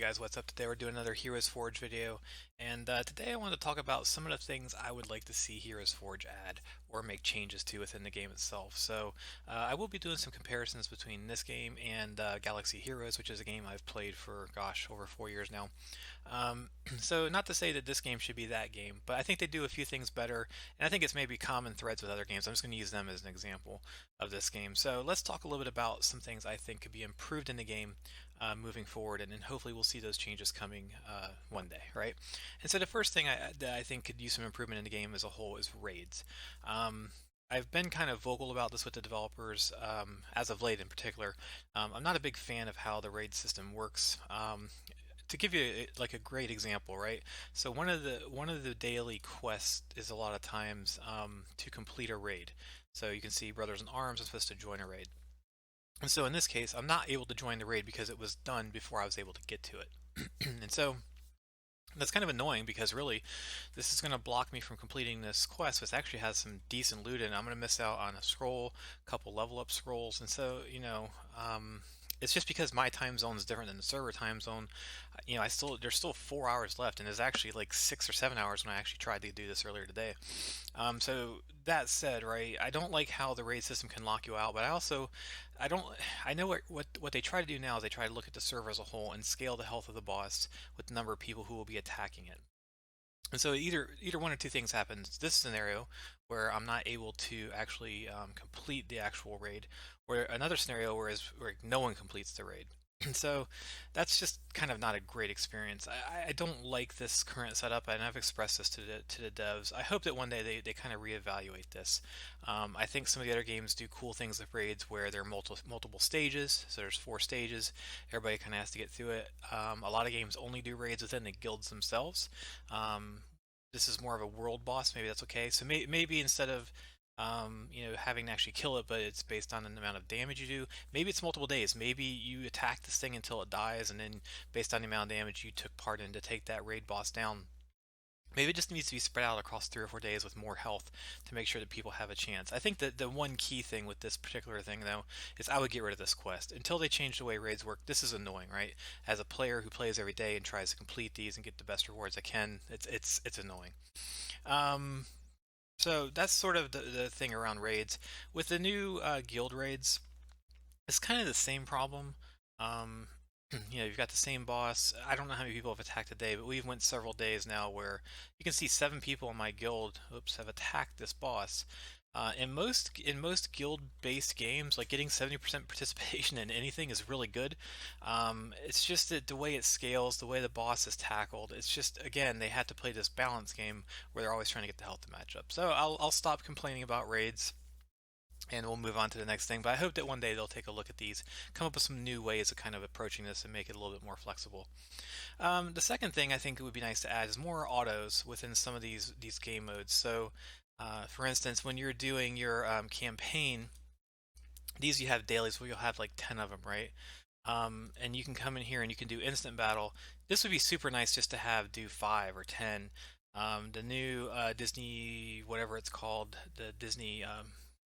guys, what's up? Today we're doing another Heroes Forge video, and today I want to talk about some of the things I would like to see Heroes Forge add or make changes to within the game itself. So I will be doing some comparisons between this game and Galaxy Heroes, which is a game I've played for, gosh, over 4 years now. So not to say that this game should be that game, but I think they do a few things better, and I think it's maybe common threads with other games. I'm just going to use them as an example of this game. So let's talk a little bit about some things I think could be improved in the game moving forward, and then hopefully we'll see those changes coming one day, right? And so the first thing that I think could use some improvement in the game as a whole is raids. Um, I've been kind of vocal about this with the developers as of late in particular. I'm not a big fan of how the raid system works. To give you like a great example, right? So one of the daily quests is a lot of times to complete a raid. So you can see Brothers in Arms is supposed to join a raid. And so in this case, I'm not able to join the raid because it was done before I was able to get to it. And so that's kind of annoying because really this is going to block me from completing this quest, which actually has some decent loot in it. I'm going to miss out on a scroll, a couple level up scrolls. And so, it's just because my time zone is different than the server time zone. There's still 4 hours left, and there's actually like 6 or 7 hours when I actually tried to do this earlier today. So that said, right, I don't like how the raid system can lock you out, but I don't, I know what they try to do now is they try to look at the server as a whole and scale the health of the boss with the number of people who will be attacking it. And so either one or two things happens. This scenario where I'm not able to actually complete the actual raid, or another scenario where no one completes the raid. And so that's just kind of not a great experience. I don't like this current setup, and I've expressed this to the devs. I hope that one day they kind of reevaluate this. I think some of the other games do cool things with raids where there are multiple stages. So there's 4 stages. Everybody kind of has to get through it. A lot of games only do raids within the guilds themselves. Um, this is more of a world boss. Maybe that's okay. So maybe instead of having to actually kill it, but it's based on the amount of damage you do. Maybe it's multiple days. Maybe you attack this thing until it dies, and then based on the amount of damage you took part in to take that raid boss down. Maybe it just needs to be spread out across 3 or 4 days with more health to make sure that people have a chance. I think that the one key thing with this particular thing, though, is I would get rid of this quest. Until they change the way raids work, this is annoying, right? As a player who plays every day and tries to complete these and get the best rewards I can, it's annoying. Um, so that's sort of the thing around raids. With the new guild raids, it's kind of the same problem. Um, you've got the same boss. I don't know how many people have attacked a day, but we've went several days now where you can see 7 people in my guild, oops, have attacked this boss. In most guild-based games, like getting 70% participation in anything is really good. It's just that the way it scales, the way the boss is tackled, it's just again they had to play this balance game where they're always trying to get the health to match up. So I'll stop complaining about raids and we'll move on to the next thing. But I hope that one day they'll take a look at these, come up with some new ways of kind of approaching this and make it a little bit more flexible. The second thing I think it would be nice to add is more autos within some of these game modes. So, for instance, when you're doing your campaign, these you have dailies where you'll have like 10 of them, right? And you can come in here and you can do instant battle. This would be super nice just to have do 5 or 10. The new Disney, whatever it's called, the Disney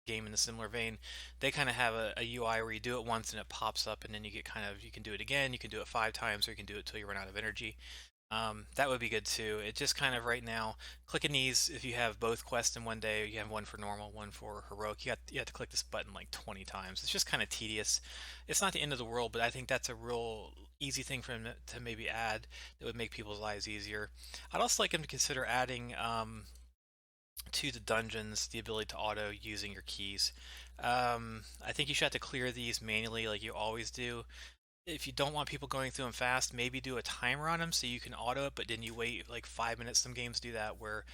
game in a similar vein, they kind of have a UI where you do it once and it pops up, and then you can do it again. You can do it 5 times, or you can do it till you run out of energy. That would be good too. It just kind of right now, clicking these, if you have both quests in one day, you have one for normal, one for heroic, you have to click this button like 20 times. It's just kind of tedious. It's not the end of the world, but I think that's a real easy thing for them to maybe add that would make people's lives easier. I'd also like them to consider adding to the dungeons the ability to auto using your keys. I think you should have to clear these manually like you always do. If you don't want people going through them fast, maybe do a timer on them so you can auto it, but then you wait like 5 minutes. Some games do that where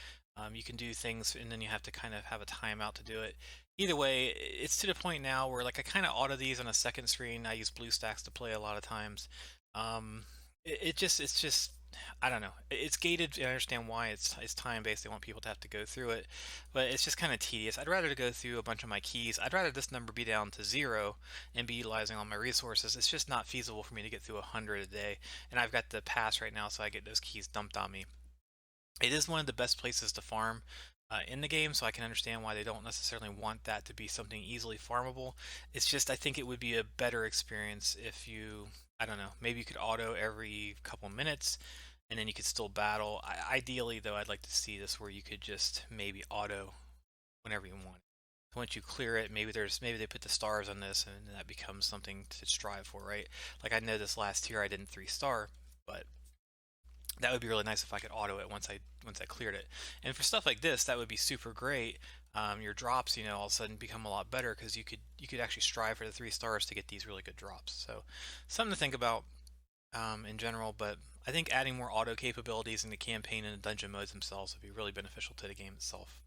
you can do things and then you have to kind of have a timeout to do it. Either way, it's to the point now where like I kind of auto these on a second screen. I use BlueStacks to play a lot of times. It's just I don't know. It's gated. I understand why it's time based. They want people to have to go through it, but it's just kind of tedious. I'd rather to go through a bunch of my keys. I'd rather this number be down to 0 and be utilizing all my resources. It's just not feasible for me to get through 100 a day, and I've got the pass right now, so I get those keys dumped on me. It is one of the best places to farm in the game, so I can understand why they don't necessarily want that to be something easily farmable. It's just I think it would be a better experience if you I don't know, maybe you could auto every couple minutes, and then you could still battle. Ideally, though, I'd like to see this where you could just maybe auto whenever you want. Once you clear it, maybe they put the stars on this, and that becomes something to strive for, right? Like I know this last tier I didn't 3-star, but that would be really nice if I could auto it once I cleared it. And for stuff like this, that would be super great. Your drops, all of a sudden become a lot better because you could actually strive for the 3 stars to get these really good drops. So something to think about in general. But I think adding more auto capabilities in the campaign and the dungeon modes themselves would be really beneficial to the game itself.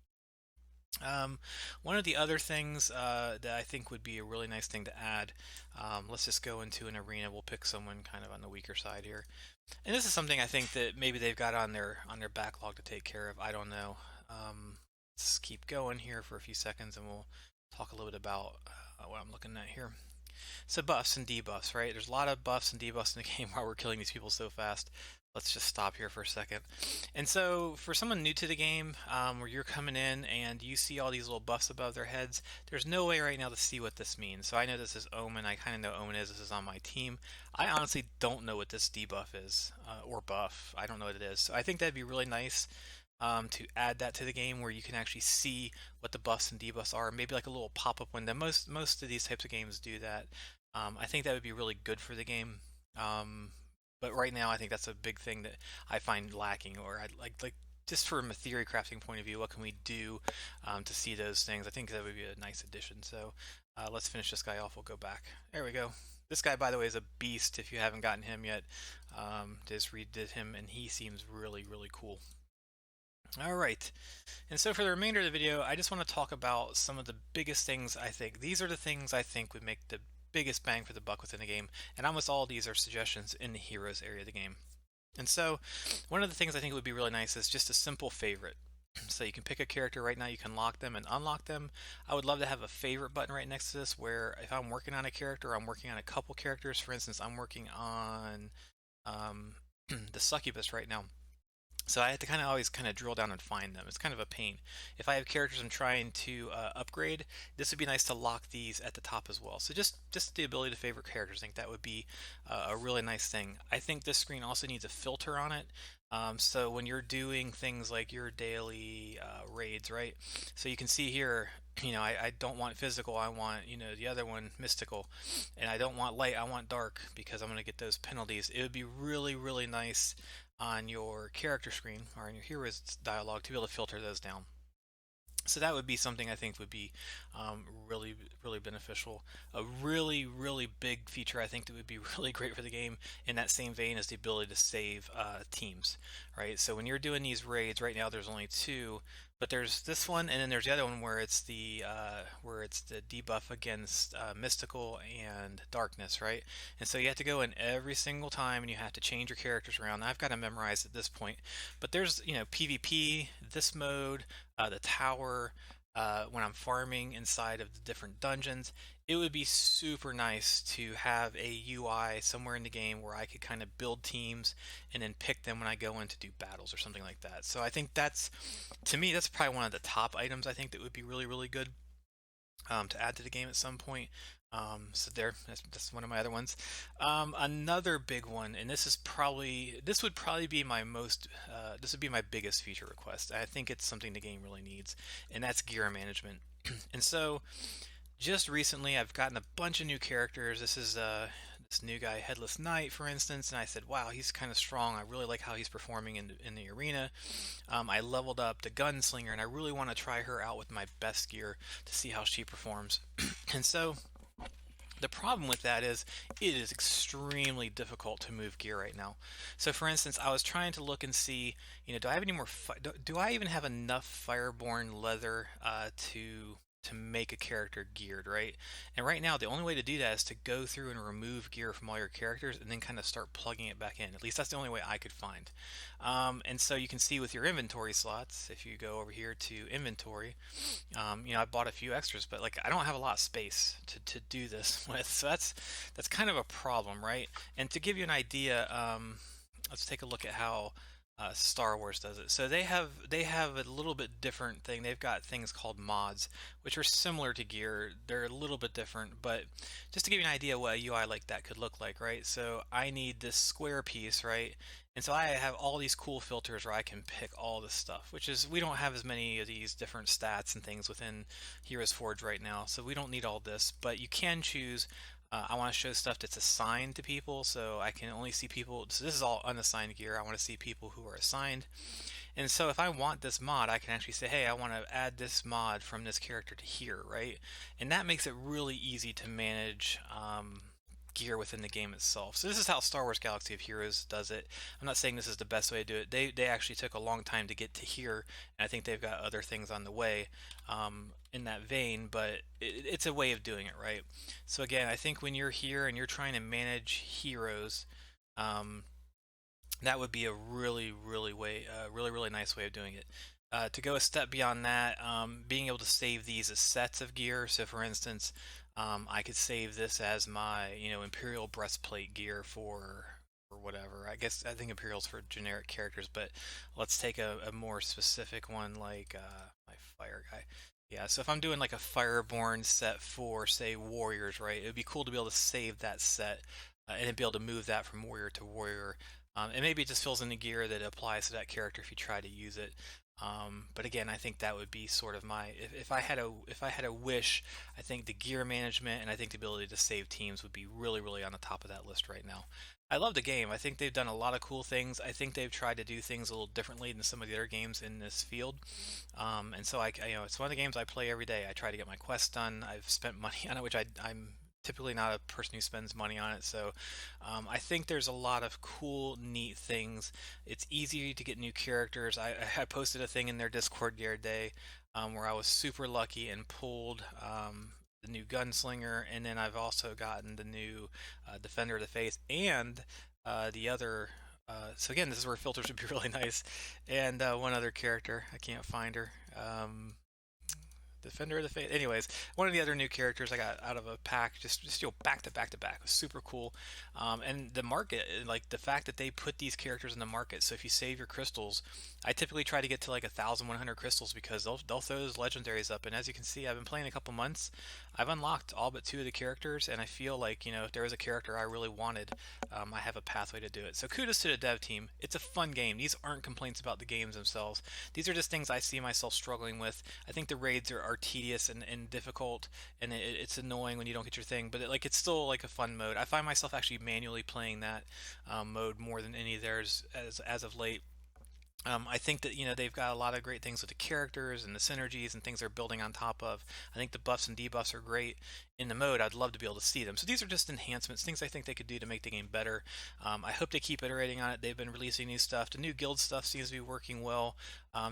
Um, One of the other things that I think would be a really nice thing to add, let's just go into an arena. We'll pick someone kind of on the weaker side here. And this is something I think that maybe they've got on their backlog to take care of. I don't know. Let's keep going here for a few seconds, and we'll talk a little bit about what I'm looking at here. So buffs and debuffs, right? There's a lot of buffs and debuffs in the game while we're killing these people so fast. Let's just stop here for a second. And so for someone new to the game, where you're coming in and you see all these little buffs above their heads, there's no way right now to see what this means. So I know this is Omen. I kind of know Omen is. This is on my team. I honestly don't know what this debuff is, or buff. I don't know what it is. So I think that'd be really nice to add that to the game where you can actually see what the buffs and debuffs are. Maybe like a little pop-up window. Most of these types of games do that. I think that would be really good for the game. Um, but right now, I think that's a big thing that I find lacking, or I'd like just from a theory crafting point of view, what can we do to see those things? I think that would be a nice addition. So let's finish this guy off. We'll go back. There we go. This guy, by the way, is a beast. If you haven't gotten him yet, just redid him, and he seems really, really cool. All right. And so for the remainder of the video, I just want to talk about some of the biggest things I think. These are the things I think would make the biggest bang for the buck within the game, and almost all of these are suggestions in the heroes area of the game. And so one of the things I think would be really nice is just a simple favorite. So you can pick a character right now, you can lock them and unlock them. I would love to have a favorite button right next to this where if I'm working on a character, I'm working on a couple characters. For instance, I'm working on um, the succubus right now. So I have to kind of always kind of drill down and find them. It's kind of a pain. If I have characters I'm trying to upgrade, this would be nice to lock these at the top as well. So just the ability to favorite characters, I think that would be a really nice thing. I think this screen also needs a filter on it. So when you're doing things like your daily raids, right? So you can see here, I don't want physical. I want, the other one, mystical. And I don't want light. I want dark because I'm going to get those penalties. It would be really, really nice on your character screen or in your heroes dialog to be able to filter those down. So that would be something I think would be really, really beneficial. A really, really big feature I think that would be really great for the game in that same vein is the ability to save teams, right? So when you're doing these raids, right now there's only two, but there's this one and then there's the other one where it's the debuff against mystical and darkness, right? And so you have to go in every single time and you have to change your characters around. I've got to memorize at this point, but there's PvP, this mode, the tower, when I'm farming inside of the different dungeons. It would be super nice to have a UI somewhere in the game where I could kind of build teams and then pick them when I go in to do battles or something like that. So I think to me, that's probably one of the top items I think that would be really, really good to add to the game at some point. So that's one of my other ones. Another big one, and this would probably be my this would be my biggest feature request. I think it's something the game really needs, and that's gear management. And so just recently I've gotten a bunch of new characters. This is this new guy, Headless Knight, for instance, and I said, wow, he's kind of strong. I really like how he's performing in the arena. I leveled up the Gunslinger, and I really want to try her out with my best gear to see how she performs. And so the problem with that is it is extremely difficult to move gear right now. So for instance, I was trying to look and see, do I have any more, do I even have enough Fireborn leather to make a character geared, right? And right now, the only way to do that is to go through and remove gear from all your characters and then kind of start plugging it back in. At least that's the only way I could find. And so you can see with your inventory slots, if you go over here to inventory, I bought a few extras, but like I don't have a lot of space to do this with. So that's kind of a problem, right? And to give you an idea, let's take a look at how Star Wars does it. So they have a little bit different thing. They've got things called mods, which are similar to Gear. They're a little bit different, but just to give you an idea what a UI like that could look like, right? So I need this square piece, right? And so I have all these cool filters where I can pick all this stuff, which is we don't have as many of these different stats and things within Heroes Forge right now, so we don't need all this. But you can choose I want to show stuff that's assigned to people, so I can only see people. So this is all unassigned gear. I want to see people who are assigned. And so if I want this mod, I can actually say, hey, I want to add this mod from this character to here, right? And that makes it really easy to manage gear within the game itself. So this is how Star Wars Galaxy of Heroes does it. I'm not saying this is the best way to do it. They actually took a long time to get to here, and I think they've got other things on the way in that vein, but it's a way of doing it, right? So again, I think when you're here and you're trying to manage heroes, um, that would be a really nice way of doing it. To go a step beyond that, being able to save these as sets of gear. So, for instance, I could save this as my, Imperial breastplate gear for whatever. I think Imperial's for generic characters, but let's take a more specific one like my fire guy. Yeah, so if I'm doing like a Fireborn set for, say, warriors, right? It would be cool to be able to save that set and then be able to move that from warrior to warrior, and maybe it just fills in the gear that applies to that character if you try to use it. But again, I think that would be sort of my if I had a wish, I think the gear management and I think the ability to save teams would be really on the top of that list right now. I love the game. I think they've done a lot of cool things. I think they've tried to do things a little differently than some of the other games in this field. And so it's one of the games I play every day. I try to get my quests done. I've spent money on it, which I'm typically not a person who spends money on it. So I think there's a lot of cool, neat things. It's easy to get new characters. I posted a thing in their Discord the other day where I was super lucky and pulled the new Gunslinger, and then I've also gotten the new Defender of the Faith and the other. So again, this is where filters would be really nice. And one other character, I can't find her. Defender of the Faith. Anyways, one of the other new characters I got out of a pack, just back to back to back, was super cool. And the market, like the fact that they put these characters in the market. So if you save your crystals, I typically try to get to like 1,100 crystals because they'll throw those legendaries up. And as you can see, I've been playing a couple months. I've unlocked all but two of the characters, and I feel like if there was a character I really wanted, I have a pathway to do it. So kudos to the dev team. It's a fun game. These aren't complaints about the games themselves. These are just things I see myself struggling with. I think the raids are tedious and difficult, and it's annoying when you don't get your thing. But it's still like a fun mode. I find myself actually manually playing that mode more than any of theirs as of late. I think that they've got a lot of great things with the characters and the synergies and things they're building on top of. I think the buffs and debuffs are great in the mode. I'd love to be able to see them. So these are just enhancements, things I think they could do to make the game better. I hope they keep iterating on it. They've been releasing new stuff. The new guild stuff seems to be working well.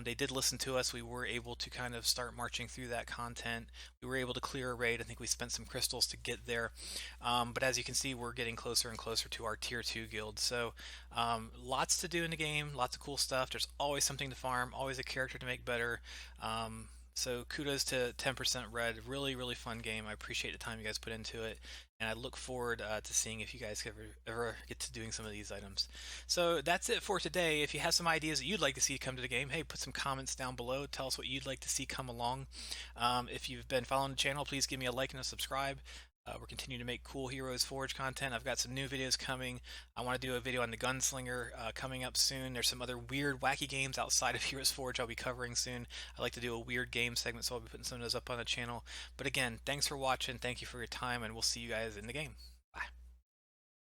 They did listen to us. We were able to kind of start marching through that content. We were able to clear a raid. I think we spent some crystals to get there. But as you can see, we're getting closer and closer to our tier 2 guild. So lots to do in the game, lots of cool stuff. There's always something to farm, always a character to make better. So kudos to 10% Red. Really fun game. I appreciate the time you guys put into it, and I look forward to seeing if you guys ever get to doing some of these items. So that's it for today. If you have some ideas that you'd like to see come to the game, hey, put some comments down below. Tell us what you'd like to see come along. If you've been following the channel, please give me a like and a subscribe. We're continuing to make cool Heroes Forge content. I've got some new videos coming. I want to do a video on the Gunslinger coming up soon. There's some other weird, wacky games outside of Heroes Forge I'll be covering soon. I like to do a weird game segment, so I'll be putting some of those up on the channel. But again, thanks for watching. Thank you for your time, and we'll see you guys in the game.